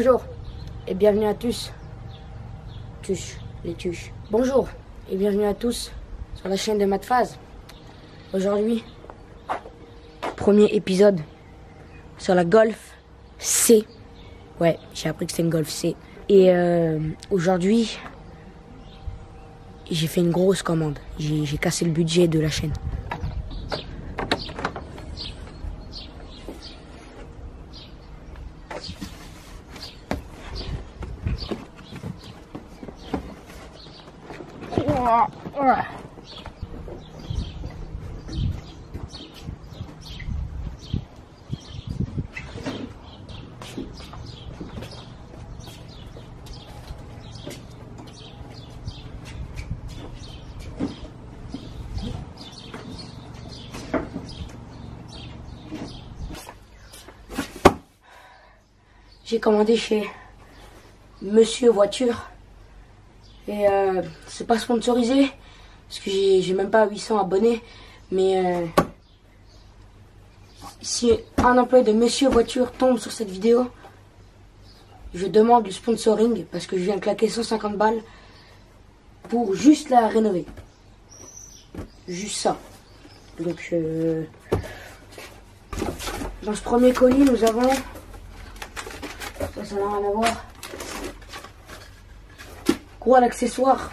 Bonjour et bienvenue à tous. Les tuches. Bonjour et bienvenue à tous sur la chaîne de Matphase. Aujourd'hui, premier épisode sur la Golf C. Ouais, j'ai appris que c'était une Golf C. Et aujourd'hui, j'ai fait une grosse commande. J'ai cassé le budget de la chaîne. J'ai commandé chez Monsieur Voiture et c'est pas sponsorisé parce que j'ai même pas 800 abonnés, mais si un employé de Monsieur Voiture tombe sur cette vidéo, je demande du sponsoring parce que je viens de claquer 150 balles pour juste la rénover, juste ça. Donc dans ce premier colis nous avons, ça n'a rien à voir, gros l'accessoire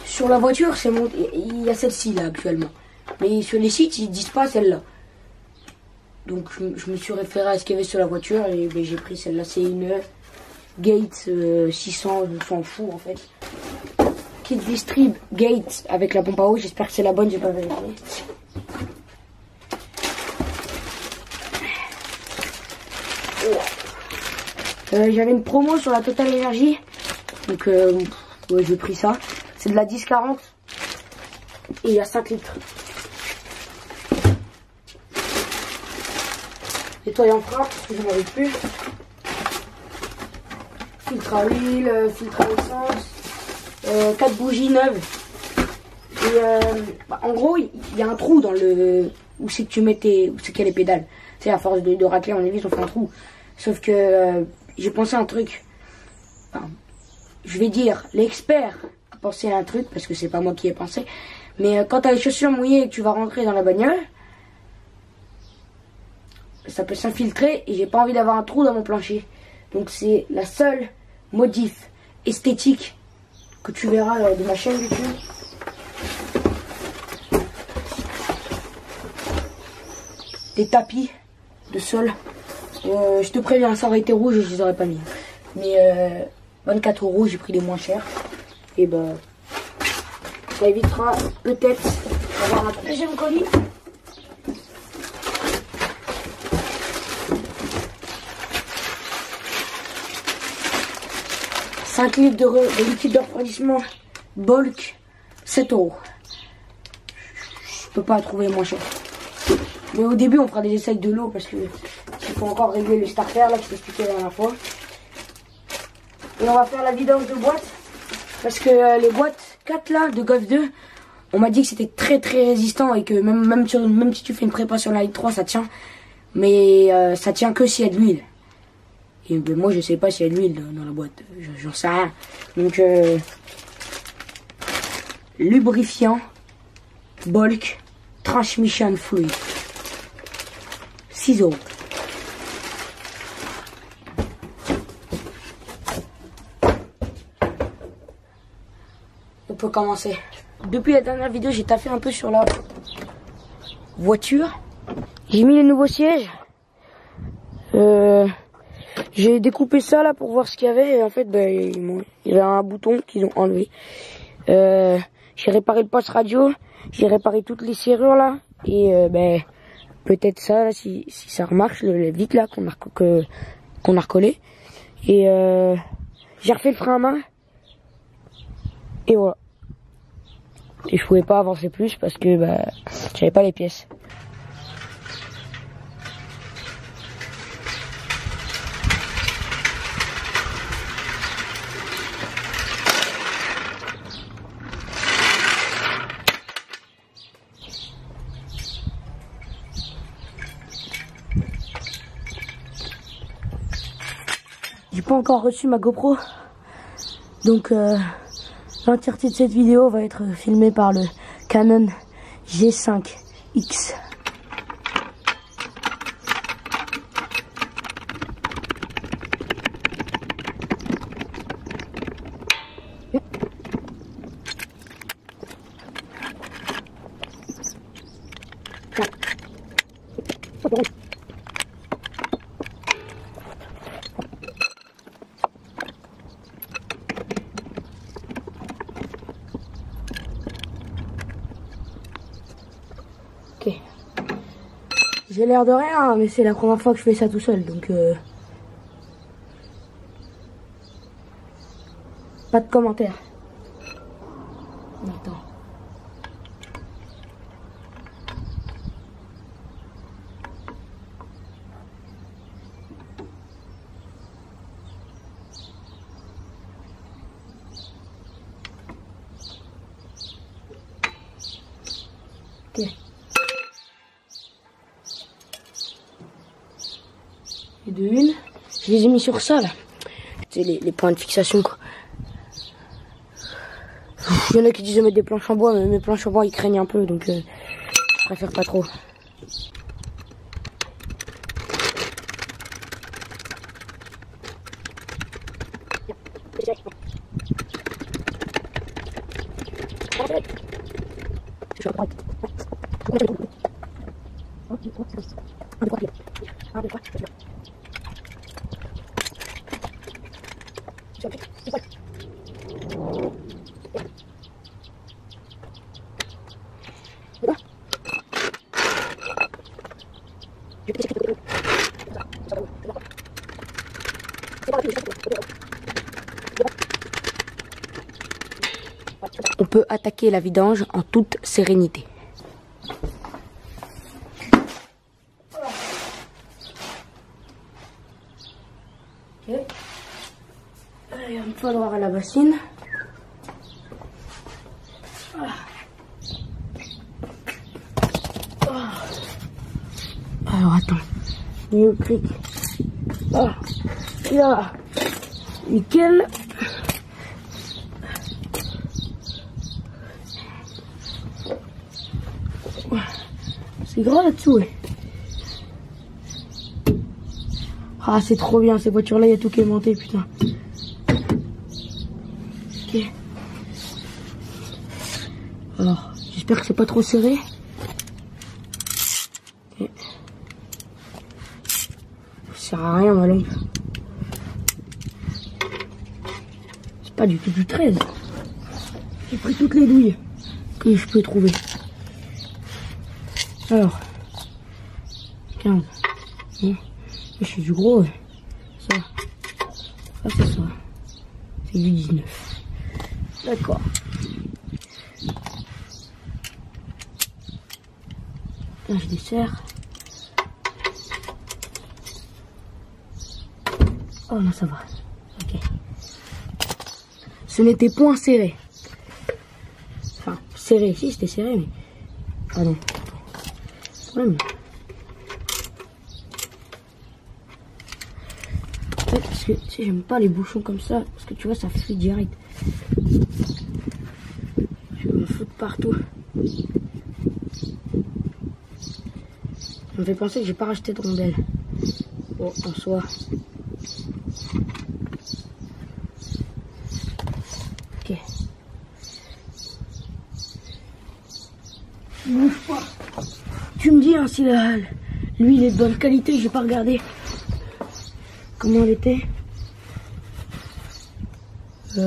sur la voiture, c'est il y a celle-ci là actuellement, mais sur les sites ils disent pas celle-là, donc je me suis référé à ce qu'il y avait sur la voiture et ben, j'ai pris celle-là. C'est une Gate 600, je m'en fous en fait, kit distrib Gate avec la pompe à eau. J'espère que c'est la bonne, j'ai pas vérifié. J'avais une promo sur la Total Energy, donc ouais, j'ai pris ça. C'est de la 10-40 et il y a 5 litres. Nettoyant frein, parce que j'en avais plus. Filtre à huile, filtre à essence, 4 bougies neuves. Et en gros, il y a un trou dans le où c'est que tu mets où c'est qu'il y a les pédales. C'est à force de racler en évis, on fait un trou. Sauf que j'ai pensé à un truc. Enfin, je vais dire, l'expert a pensé à un truc, parce que c'est pas moi qui ai pensé. Mais quand tu as les chaussures mouillées et que tu vas rentrer dans la bagnole, ça peut s'infiltrer et j'ai pas envie d'avoir un trou dans mon plancher. Donc c'est la seule modif esthétique que tu verras de ma chaîne YouTube. Des tapis de sol. Je te préviens, ça aurait été rouge et je les aurais pas mis. Mais 24 €, j'ai pris les moins chers. Et ben, ça évitera peut-être d'avoir un deuxième colis. « 5 litres de liquide de refroidissement bulk, 7 €. Je peux pas trouver moins cher. Mais au début, on fera des essais de l'eau parce que il faut encore régler le starter là que je t'expliquais la dernière fois. Et on va faire la vidange de boîte parce que les boîtes 4 là de Golf 2, on m'a dit que c'était très résistant et que même si tu fais une prépa sur la Ligue 3, ça tient. Mais ça tient que s'il y a de l'huile. Et ben, moi je sais pas s'il y a de l'huile dans la boîte, j'en sais rien. Donc lubrifiant bulk transmission fluid, 6 €. On peut commencer. Depuis la dernière vidéo, j'ai taffé un peu sur la voiture. J'ai mis les nouveaux sièges. J'ai découpé ça là pour voir ce qu'il y avait. Et en fait, ben, il y avait un bouton qu'ils ont enlevé. J'ai réparé le poste radio. J'ai réparé toutes les serrures là. Et ben, peut-être ça là, si ça remarche, le vitre là qu'on a recollé. Et j'ai refait le frein à main. Et voilà. Et je pouvais pas avancer plus parce que bah, j'avais pas les pièces. pas encore reçu ma GoPro. Donc l'entièreté de cette vidéo va être filmée par le Canon G5X. Ok. J'ai l'air de rien, mais c'est la première fois que je fais ça tout seul, donc pas de commentaires. Attends. Ok. Et de une, je les ai mis sur ça là. C'est les points de fixation quoi. Il y en a qui disent de mettre des planches en bois, mais mes planches en bois ils craignent un peu, donc je préfère pas trop. On peut attaquer la vidange en toute sérénité. Ok. Il va me falloir la bassine. Alors attends, New Creek. Ah, là, nickel. C'est gras là-dessous, ouais. Ah, c'est trop bien, ces voitures-là, il y a tout qui est monté, putain. Ok. Alors, j'espère que c'est pas trop serré. Ok. Ça sert à rien, ma lampe. C'est pas du tout du 13. J'ai pris toutes les douilles que je peux trouver. Alors, 15. Je suis du gros. Ça c'est ça. C'est du 19. D'accord. Là, je desserre. Oh là, ça va. Ok. Ce n'était point serré. Enfin, serré. Si, c'était serré, mais... Ah non. Problème. Parce que tu sais, j'aime pas les bouchons comme ça, parce que tu vois, ça fuit direct. Je vais me foutre partout. Ça me fait penser que j'ai pas racheté de rondelles. Bon, en soi. Ok. Bouge pas. Tu me dis hein, si l'huile est de bonne qualité, j'ai pas regardé comment elle était.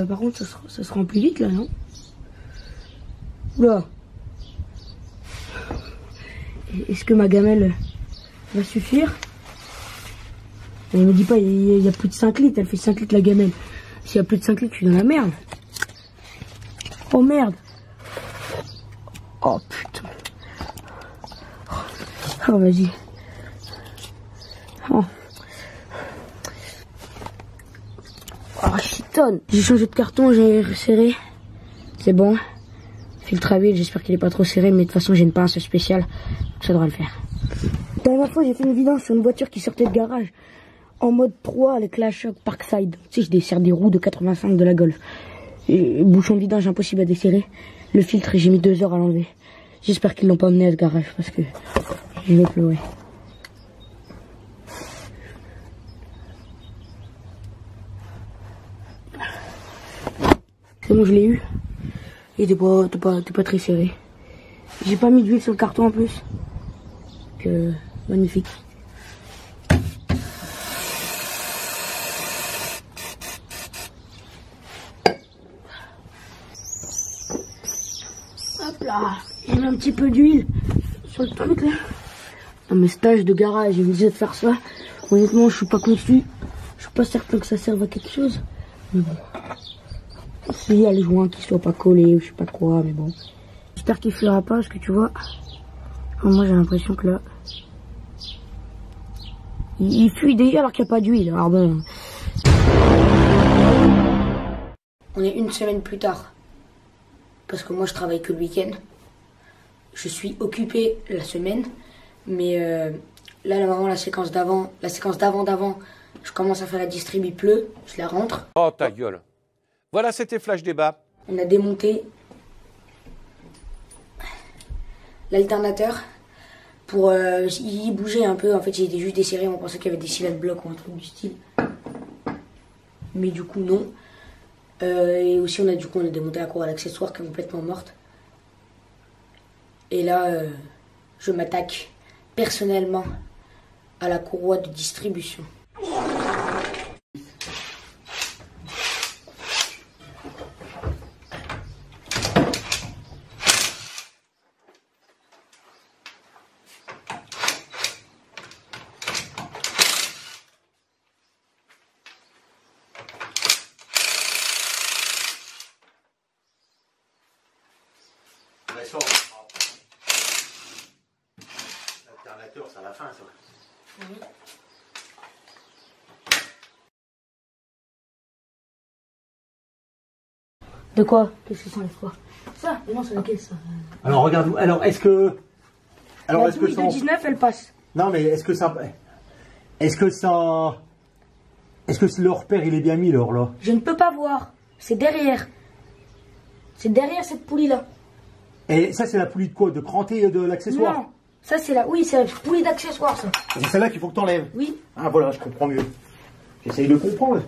Par contre, ça se remplit vite là, non? Oula. Est-ce que ma gamelle va suffire? Elle me dit pas, il y a plus de 5 litres, elle fait 5 litres la gamelle. S'il y a plus de 5 litres, je suis dans la merde. Oh merde. Oh putain. Oh vas-y. Oh. Oh chitonne. J'ai changé de carton, j'ai resserré. C'est bon. Filtre à huile, j'espère qu'il est pas trop serré, mais de toute façon j'ai une pince spéciale, donc ça devrait le faire. La dernière fois j'ai fait une vidange sur une voiture qui sortait de garage. en mode 3 avec la Shock Parkside. Tu sais, je desserre des roues de 85 de la Golf. Et bouchon de vidange impossible à desserrer. Le filtre, j'ai mis 2 heures à l'enlever. J'espère qu'ils l'ont pas emmené à ce garage parce que je vais pleurer. C'est bon, je l'ai eu. Il était pas très serré. J'ai pas mis d'huile sur le carton en plus. Donc, magnifique. Hop là, j'ai mis un petit peu d'huile sur le truc là. Dans mes stages de garage, j'ai obligé de faire ça. Honnêtement, je suis pas conçu. Je suis pas certain que ça serve à quelque chose. Mais bon. S'il y a les joints qui soient pas collés ou je sais pas quoi, mais bon. J'espère qu'il fuira pas parce que tu vois. Moi j'ai l'impression que là. Il fuit déjà alors qu'il n'y a pas d'huile. Alors bon. On est une semaine plus tard. Parce que moi je travaille que le week-end. Je suis occupé la semaine. Mais là vraiment la séquence d'avant, je commence à faire la distrib, il pleut, je la rentre. Oh ta gueule. Voilà, c'était Flash Débat. On a démonté l'alternateur pour y bouger un peu. En fait, il était juste desserré. On pensait qu'il y avait des cylindres blocs ou un truc du style. Mais du coup, non. Et aussi, on a démonté la cour à l'accessoire qui est complètement morte. Et là, je m'attaque personnellement à la courroie de distribution. L'alternateur, c'est à la fin, ça. Oui. De quoi? Qu'est-ce que ça enlève quoi? Ça? Mais non, c'est laquelle ça? Alors, regarde, alors, est-ce que... Alors, la est-ce que douille ça... de 19, elle passe. Non, mais est-ce que ça... Est-ce que ça... Est-ce que le repère, il est bien mis, l'or, là? Je ne peux pas voir. C'est derrière. C'est derrière cette poulie-là. Et ça, c'est la poulie de quoi? De cranté de l'accessoire? Non. Ça, c'est la... Oui, c'est la poulie d'accessoire, ça. C'est celle-là qu'il faut que t'enlèves? Oui. Ah, voilà, je comprends mieux. J'essaye de comprendre.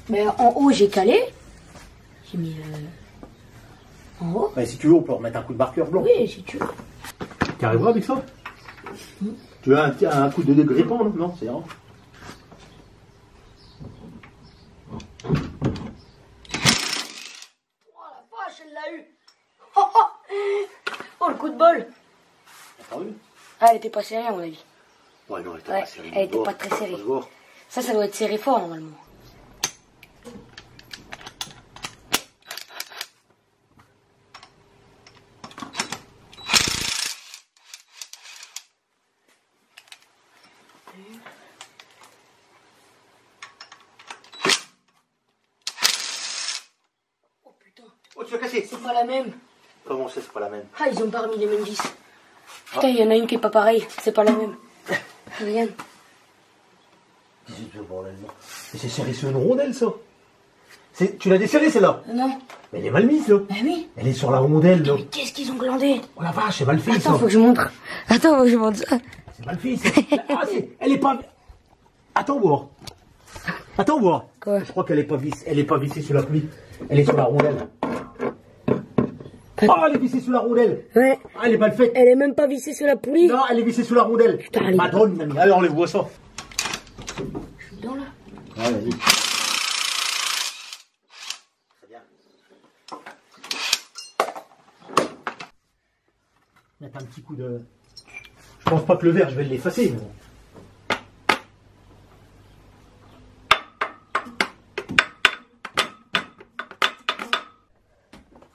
Mais en haut, j'ai calé. J'ai mis... en haut. Bah, si tu veux, on peut remettre un coup de marqueur blanc. Oui, si tu veux. Tu arriveras avec ça? Tu veux un coup de grippant, non? Non, c'est rare. Oh la vache, elle l'a eu. Oh, le coup de bol. T'as vu? Ah, elle était pas serrée, à mon avis. Ouais, non, elle était Ouais, pas serrée. elle était pas très serrée. Ça doit être serré fort, normalement. Oh putain. Oh, tu l'as cassé. C'est pas la même. Comment c'est pas la même? Ah, ils ont pas remis les mêmes vis. Putain, il y en a une qui est pas pareille. C'est pas la même. Regarde. Mais c'est serré sur une rondelle, ça. Tu l'as desserrée, celle-là? Non. Mais elle est mal mise, là. Bah oui. Elle est sur la rondelle, là. Mais qu'est-ce qu'ils ont glandé? Oh la vache, c'est mal fait, ça. Attends, faut que je montre. Attends, faut que je montre ça. C'est mal fait, ça. Ah, elle est pas... Attends, voir. Attends, voir. Quoi? Je crois qu'elle est pas vissée. Elle est pas vissée sur la pluie. Elle est sur la rondelle. Oh, elle est vissée sur la rondelle. Ouais. Ah, elle est mal faite. Elle est même pas vissée sur la poulie. Non, elle est vissée sur la rondelle. Putain, allez. Madone, mon ami. Allez, on les voit ça. Je suis dedans, là. Ouais, vas-y. Très bien. Mettre un petit coup de... Je pense pas que le verre, je vais l'effacer, mais bon.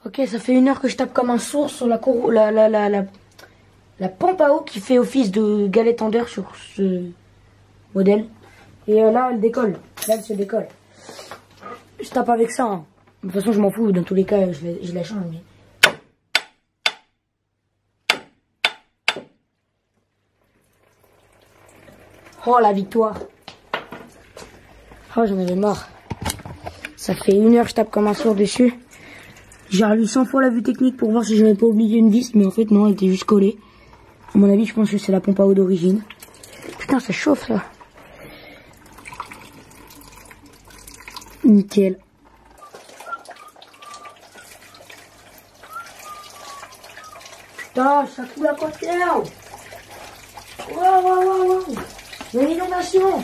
Ok, ça fait 1 heure que je tape comme un sourd sur la pompe à eau qui fait office de galette tendeur sur ce modèle. Et là, elle décolle. Là, elle se décolle. Je tape avec ça. Hein. De toute façon, je m'en fous. Dans tous les cas, je la change. Mais... Oh, la victoire. Oh, j'en avais marre. Ça fait 1 heure que je tape comme un sourd dessus. J'ai relu 100 fois la vue technique pour voir si j'avais pas oublié une vis, mais en fait non, elle était juste collée. À mon avis, je pense que c'est la pompe à eau d'origine. Putain, ça chauffe ça. Nickel. Putain, ça coule à côté là. Waouh. Il y a une inondation.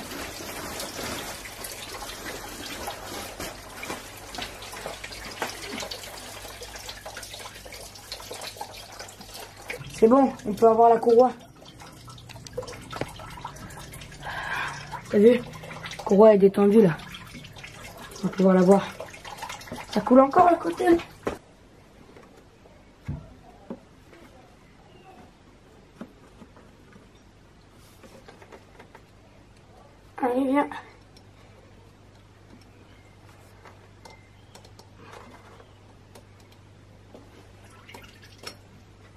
C'est bon, on peut avoir la courroie. T'as vu? La courroie est détendue là. On va pouvoir la voir. Ça coule encore à côté. Allez, viens.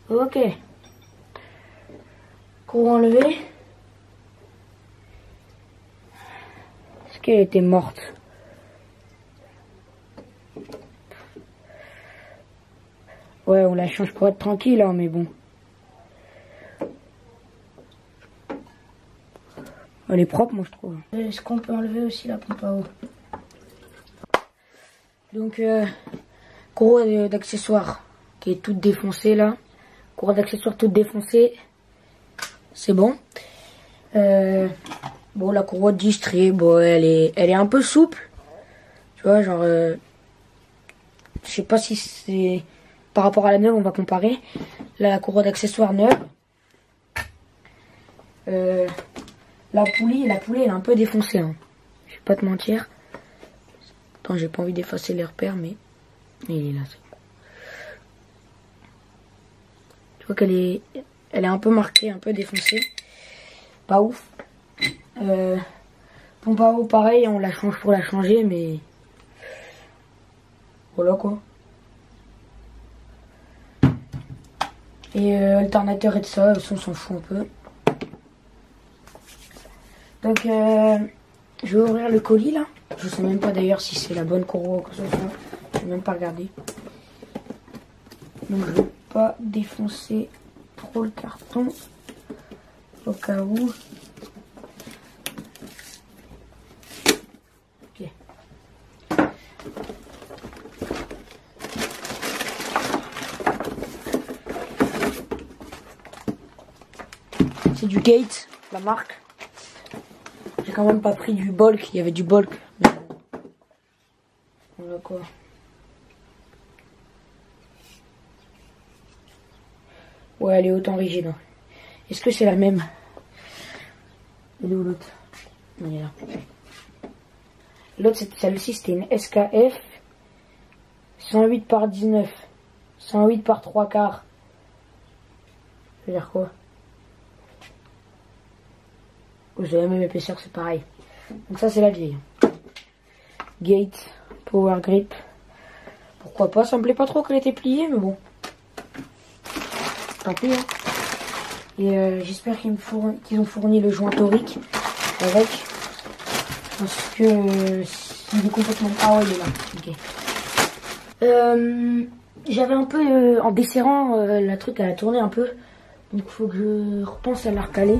Ok. Courroie enlevée. Est-ce qu'elle était morte? Ouais, on la change pour être tranquille, hein, mais bon. Elle est propre, moi, je trouve. Est-ce qu'on peut enlever aussi la pompe à eau? Donc, courroie d'accessoires qui est toute défoncée, là. Courroie d'accessoires toute défoncée. C'est bon. Bon, la courroie de distrait, bon, elle est un peu souple. Tu vois, genre... je sais pas si c'est... Par rapport à la neuve, on va comparer. Là, la courroie d'accessoires neuve. La poulie, elle est un peu défoncée. Hein. Je vais pas te mentir. Attends, j'ai pas envie d'effacer les repères, mais il est là. Tu vois qu'elle est un peu marquée, un peu défoncée. Pas ouf. Pompe à eau, pareil, on la change pour la changer, mais voilà quoi. Et alternateur et de ça, on s'en fout un peu. Donc, je vais ouvrir le colis là. Je sais même pas d'ailleurs si c'est la bonne courroie ou quoi que ce soit. Je vais même pas regarder. Donc, je vais pas défoncer trop le carton au cas où. Ok. C'est du Gate, la marque. J'ai quand même pas pris du Bulk, il y avait du Bulk. Mais voilà quoi. Ouais, elle est autant rigide. Hein. Est-ce que c'est la même? Elle est où l'autre? Elle est là. L'autre, celle-ci, c'était une SKF 108 par 19. 108 par 3 quarts. Ça veut dire quoi? J'ai la même épaisseur, c'est pareil. Donc ça, c'est la vieille. Gate, Power Grip. Pourquoi pas? Ça me plaît pas trop qu'elle était pliée, mais bon. Tant pis. Hein. Et j'espère qu'ils ont fourni le joint torique avec. Parce que il est complètement... Ah ouais, il est là. Ok. J'avais un peu... en desserrant, la truc, elle a tourné un peu. Donc il faut que je repense à la recaler.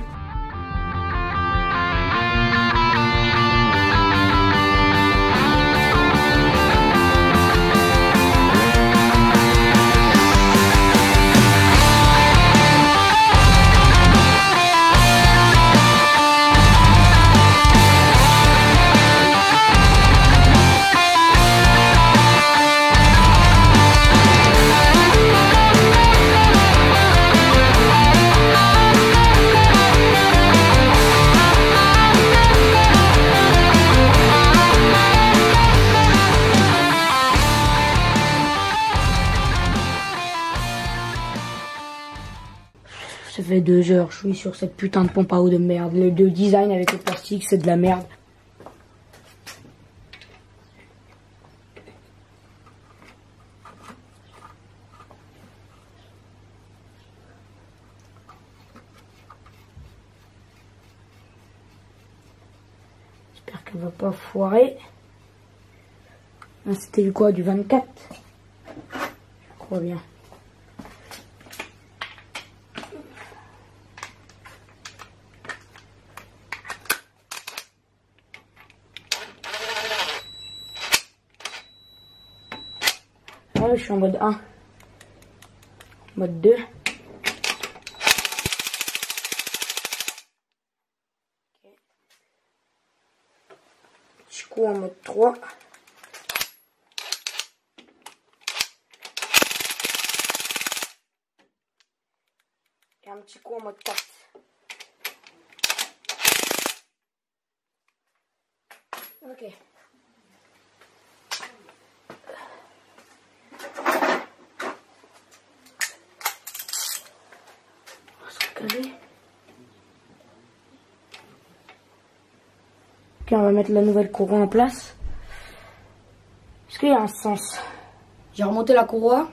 Ça fait 2 heures, je suis sur cette putain de pompe à eau de merde. Le design avec le plastique, c'est de la merde. J'espère qu'elle va pas foirer. C'était du quoi? Du 24? Je crois bien. Là, je suis en mode 1. Mode 2. Petit coup en mode 3. Et un petit coup en mode 4. Ok. Ok, on va mettre la nouvelle courroie en place. Est-ce qu'il y a un sens? J'ai remonté la courroie.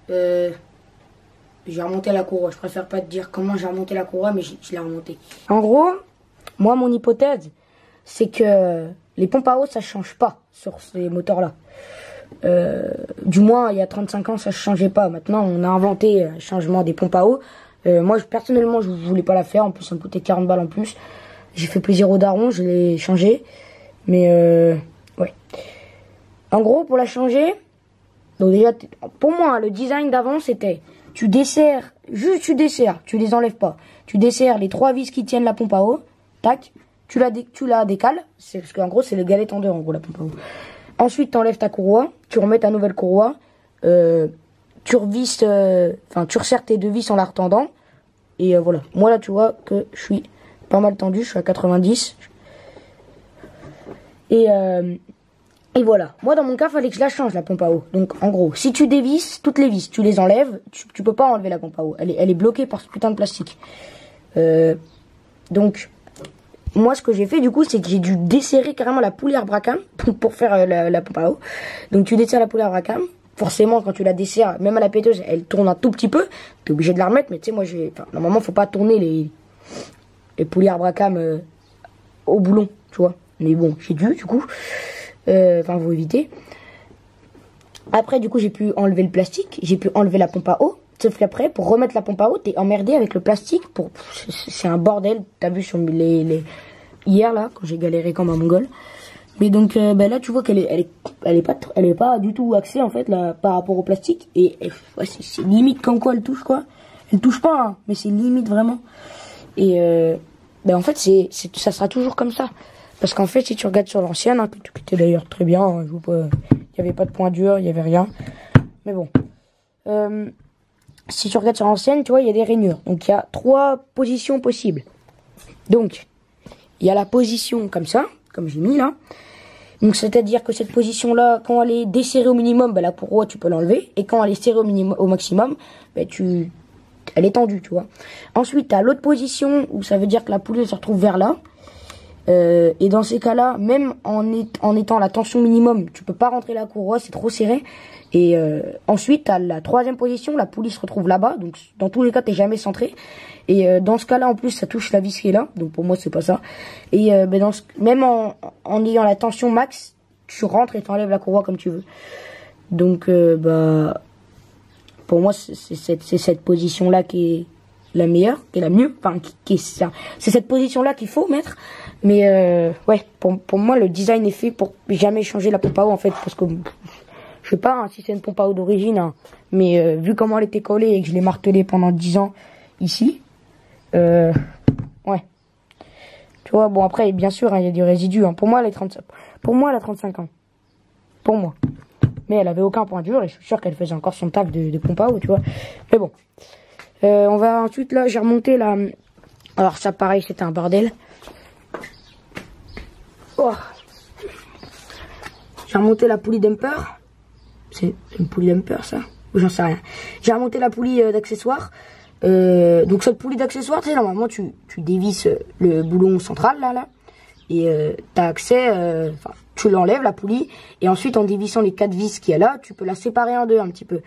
J'ai remonté la courroie. Je préfère pas te dire comment j'ai remonté la courroie, mais je l'ai remontée. En gros, moi, mon hypothèse, c'est que les pompes à eau, ça change pas sur ces moteurs-là. Du moins, il y a 35 ans, ça ne changeait pas. Maintenant, on a inventé le changement des pompes à eau. Moi, personnellement, je voulais pas la faire. En plus, ça me coûtait 40 balles en plus. J'ai fait plaisir au daron, je l'ai changé. Mais, ouais. En gros, pour la changer, donc déjà, pour moi, le design d'avant, c'était, tu desserres, juste tu desserres, tu les enlèves pas. Tu desserres les 3 vis qui tiennent la pompe à eau, tac, tu la décales. Parce qu'en gros, c'est le galet en deux, en gros, la pompe à eau. Ensuite, tu enlèves ta courroie, tu remets ta nouvelle courroie, tu revisses, tu resserres tes 2 vis en la retendant. Et voilà. Moi, là, tu vois que je suis pas mal tendu, je suis à 90. Et voilà. Moi, dans mon cas, fallait que je la change, la pompe à eau. Donc, en gros, si tu dévisses toutes les vis, tu les enlèves, tu peux pas enlever la pompe à eau. Elle est bloquée par ce putain de plastique. Donc, moi, ce que j'ai fait, du coup, c'est que j'ai dû desserrer carrément la poulie Bracam pour faire la pompe à eau. Donc, tu desserres la poulie Bracam. Forcément, quand tu la desserres, même à la péteuse, elle tourne un tout petit peu. T'es obligé de la remettre, mais tu sais, moi, normalement, faut pas tourner les poulies Bracam au boulon, tu vois. Mais bon, j'ai dû, du coup. Faut éviter. Après, du coup, j'ai pu enlever le plastique. J'ai pu enlever la pompe à eau. Sauf qu'après, pour remettre la pompe à eau, t'es emmerdé avec le plastique. C'est un bordel. T'as vu sur hier, là, quand j'ai galéré comme un mongol. Mais donc, là, tu vois qu'elle est pas du tout axée, en fait, là, par rapport au plastique. Et ouais, c'est limite comme quoi elle touche, quoi. Elle touche pas, hein, mais c'est limite vraiment. Et, en fait, ça sera toujours comme ça. Parce qu'en fait, si tu regardes sur l'ancienne, hein, qui était d'ailleurs très bien, hein, il n'y avait pas de point dur, il n'y avait rien. Mais bon. Si tu regardes sur l'ancienne, tu vois, il y a des rainures. Donc, il y a 3 positions possibles. Donc, il y a la position comme ça, comme j'ai mis là. Donc, c'est-à-dire que cette position-là, quand elle est desserrée au minimum, la courroie, tu peux l'enlever. Et quand elle est serrée au maximum, elle est tendue, tu vois. Ensuite, tu as l'autre position où ça veut dire que la poulie se retrouve vers là. Et dans ces cas-là, même en étant la tension minimum, tu peux pas rentrer la courroie, c'est trop serré. Et ensuite, à la 3e position, la poulie se retrouve là-bas. Donc, dans tous les cas, t'es jamais centré. Et dans ce cas-là, en plus, ça touche la vis qui est là. Donc, pour moi, c'est pas ça. Et même en ayant la tension max, tu rentres et t'enlèves la courroie comme tu veux. Donc, pour moi, c'est cette position-là qui est la meilleure, qui est la mieux. Enfin, c'est cette position-là qu'il faut mettre. Mais ouais, pour moi, le design est fait pour jamais changer la pompe à eau, en fait, parce que je sais pas si c'est une pompe à eau d'origine, hein, mais vu comment elle était collée et que je l'ai martelée pendant 10 ans ici, ouais. Tu vois, bon après, bien sûr, il y a du résidu. Hein. Pour moi, elle a 35 ans. Pour moi. Mais elle avait aucun point dur et je suis sûr qu'elle faisait encore son taf de pompe à eau, tu vois. Mais bon. On va ensuite, là, j'ai remonté la... Alors ça, pareil, c'était un bordel. Oh. J'ai remonté la poulie dumper. C'est une poulie dumper, ça? Ou j'en sais rien. J'ai remonté la poulie d'accessoires. Donc cette poulie d'accessoires, tu sais, normalement, tu dévisses le boulon central, là. Et t'as accès... tu l'enlèves, la poulie. Et ensuite, en dévissant les 4 vis qu'il y a là, tu peux la séparer en deux un petit peu.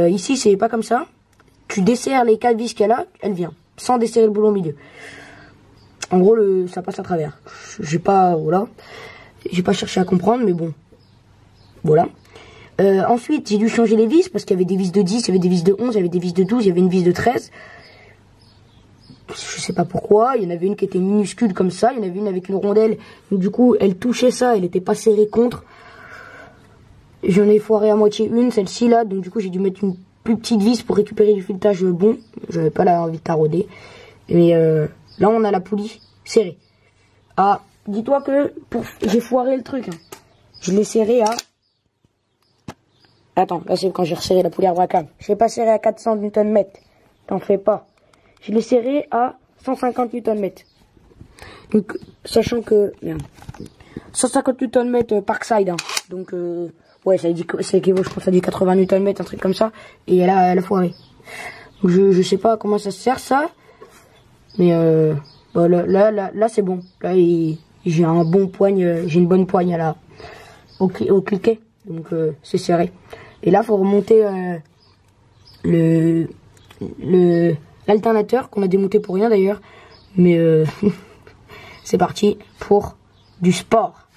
Ici, c'est pas comme ça. Tu desserres les 4 vis qu'il y a là, elle vient. Sans desserrer le boulon au milieu. En gros, ça passe à travers. J'ai pas, voilà. J'ai pas cherché à comprendre, mais bon. Voilà. Ensuite, j'ai dû changer les vis parce qu'il y avait des vis de 10, il y avait des vis de 11, il y avait des vis de 12, il y avait une vis de 13. Je sais pas pourquoi. Il y en avait une qui était minuscule comme ça. Il y en avait une avec une rondelle. Donc, du coup, elle touchait ça. Elle était pas serrée contre. J'en ai foiré à moitié une, celle-ci là. Donc, du coup, j'ai dû mettre une plus petite vis pour récupérer du filetage bon. J'avais pas envie de tarauder. Mais là, on a la poulie serrée. Ah, dis-toi que j'ai foiré le truc. Hein. Je l'ai serré à... Attends, là c'est quand j'ai resserré la poulie à bracam. Je l'ai pas serré à 400 Nm. T'en fais pas. Je l'ai serré à 150 Nm. Donc, sachant que... Merde. 150 Nm Parkside. Hein. Donc, ouais, ça équivaut, je pense, à du 80 Nm, un truc comme ça. Et elle a foiré. Donc, je sais pas comment ça se sert, ça. Mais, bah, là c'est bon. Là, j'ai un bon poigne, j'ai une bonne poigne là, au cliquet. Donc, c'est serré. Et là, faut remonter l'alternateur qu'on a démonté pour rien d'ailleurs. Mais c'est parti pour du sport.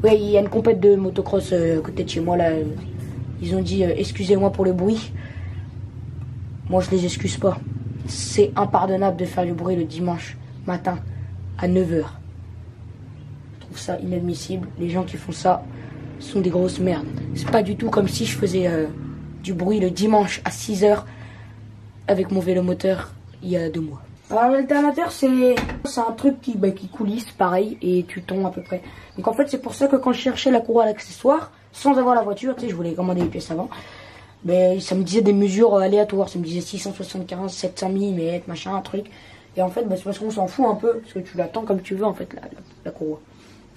Ouais, il y a une compète de motocross à côté de chez moi là. Ils ont dit excusez-moi pour le bruit. Moi je les excuse pas. C'est impardonnable de faire du bruit le dimanche matin à 9 h. Je trouve ça inadmissible. Les gens qui font ça sont des grosses merdes. C'est pas du tout comme si je faisais du bruit le dimanche à 6 h avec mon vélomoteur il y a 2 mois. Alors l'alternateur c'est un truc qui coulisse pareil et tu tombes à peu près. Donc en fait c'est pour ça que quand je cherchais la courroie d'accessoires sans avoir la voiture, tu sais je voulais commander les pièces avant, mais ça me disait des mesures aléatoires, ça me disait 675, 700 mm, machin, un truc. Et en fait c'est parce qu'on s'en fout un peu, parce que tu l'attends comme tu veux en fait la courroie.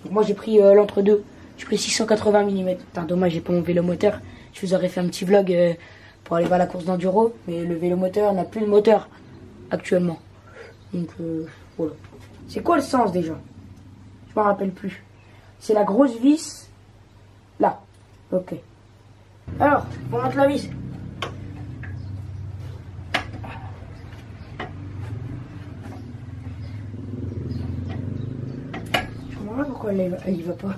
Donc moi j'ai pris l'entre-deux. J'ai pris 680 mm. Putain, dommage, j'ai pas mon vélomoteur. Je vous aurais fait un petit vlog pour aller voir la course d'enduro. Mais le vélomoteur n'a plus de moteur actuellement. Donc voilà. C'est quoi le sens déjà? Je m'en rappelle plus. C'est la grosse vis. Là. Ok. Alors, on monte la vis. Je comprends pas pourquoi elle y va pas.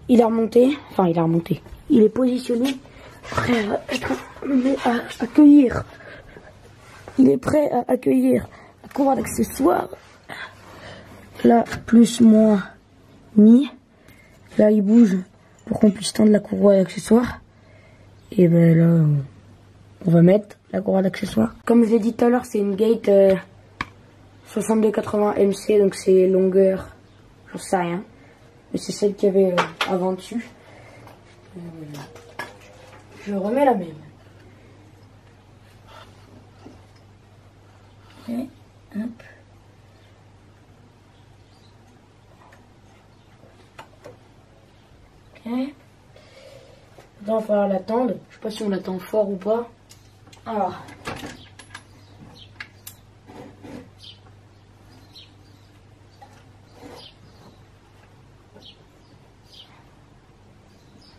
Il a remonté, enfin il a remonté. Il est positionné, prêt à accueillir. Il est prêt à accueillir la courroie d'accessoires. Là, plus, moins, mi. Là, il bouge pour qu'on puisse tendre la courroie d'accessoires. Et ben là, on va mettre la courroie d'accessoires. Comme je l'ai dit tout à l'heure, c'est une gate 6280 MC, donc c'est longueur, j'en sais rien. Mais c'est celle qu'il y avait avant dessus. Je remets la même. Et hop. Ok. Maintenant, il va falloir l'attendre. Je sais pas si on l'attend fort ou pas. Alors.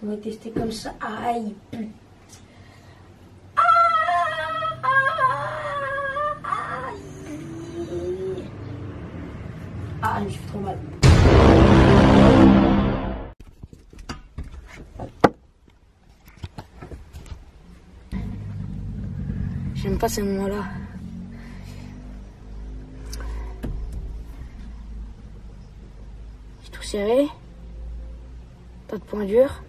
On va tester comme ça. Aïe, putain. Ah, je me suis fait trop mal. J'aime pas ces moments-là. J'ai tout serré. Pas de point dur.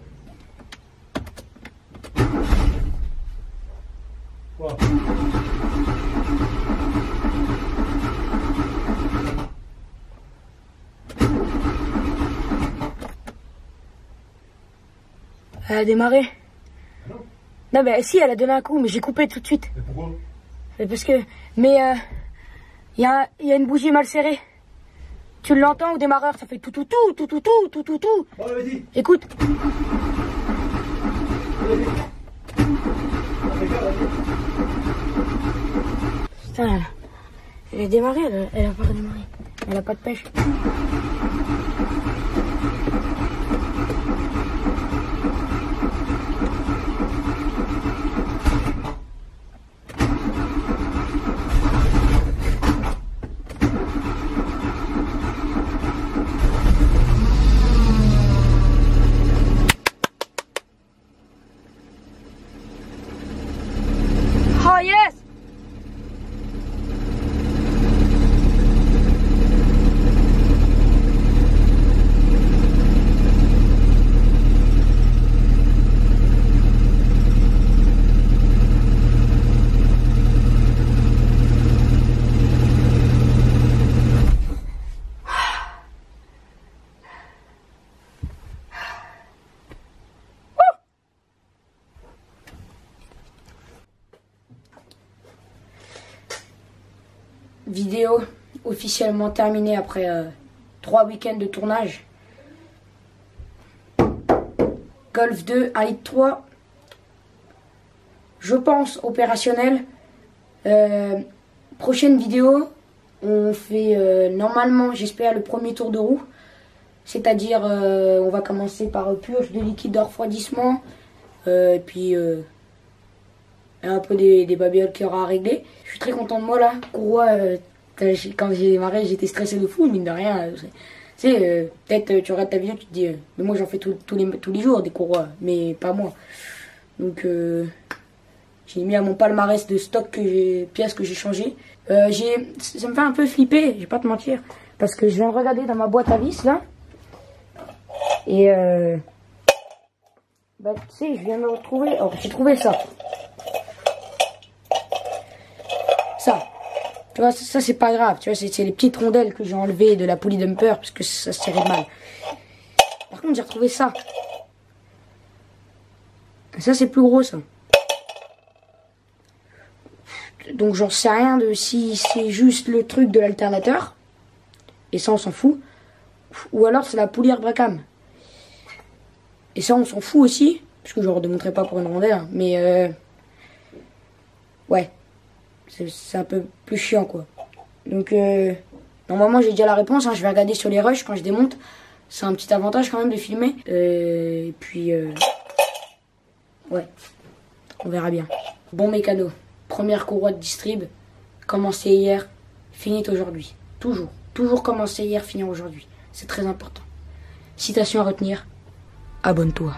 Elle a démarré. Non. Non, mais si, elle a donné un coup, mais j'ai coupé tout de suite. Mais pourquoi? Parce que... Mais il y a une bougie mal serrée. Tu l'entends au démarreur, ça fait tout. Bon, vas-y. Écoute. Putain, elle a démarré, elle a pas redémarré. Elle a pas de pêche. Oh yes! Vidéo officiellement terminée après 3 week-ends de tournage. Golf 2, Elite 3. Je pense opérationnel. Prochaine vidéo, on fait normalement, j'espère, le premier tour de roue. C'est-à-dire, on va commencer par purge de liquide de refroidissement. Et puis... un peu des babioles qu'il y aura à régler. Je suis très content de moi là. Courroie, quand j'ai démarré, j'étais stressé de fou, mine de rien. Tu sais, peut-être tu regardes ta vidéo, tu te dis, mais moi j'en fais tous les jours des courroies, mais pas moi. Donc j'ai mis à mon palmarès de stock pièces que j'ai changées. Ça me fait un peu flipper, je vais pas te mentir, parce que je viens de regarder dans ma boîte à vis là. Et bah tu sais, je viens de retrouver. Oh, j'ai trouvé ça. Ça, tu vois, ça c'est pas grave, tu vois, c'est les petites rondelles que j'ai enlevées de la poulie dumper parce que ça se serrait mal. Par contre, j'ai retrouvé ça. Ça c'est plus gros, ça. Donc j'en sais rien de si c'est juste le truc de l'alternateur. Et ça on s'en fout. Ou alors c'est la poulie Bracam. Et ça on s'en fout aussi. Parce que je ne redémontrerai pas pour une rondelle. Hein, mais ouais. C'est un peu plus chiant quoi. Donc normalement j'ai déjà la réponse. Hein, je vais regarder sur les rushs quand je démonte. C'est un petit avantage quand même de filmer. Et puis ouais. On verra bien. Bon mécano. Première courroie de distrib. Commencé hier. Finit aujourd'hui. Toujours. Toujours commencé hier, finir aujourd'hui. C'est très important. Citation à retenir. Abonne-toi.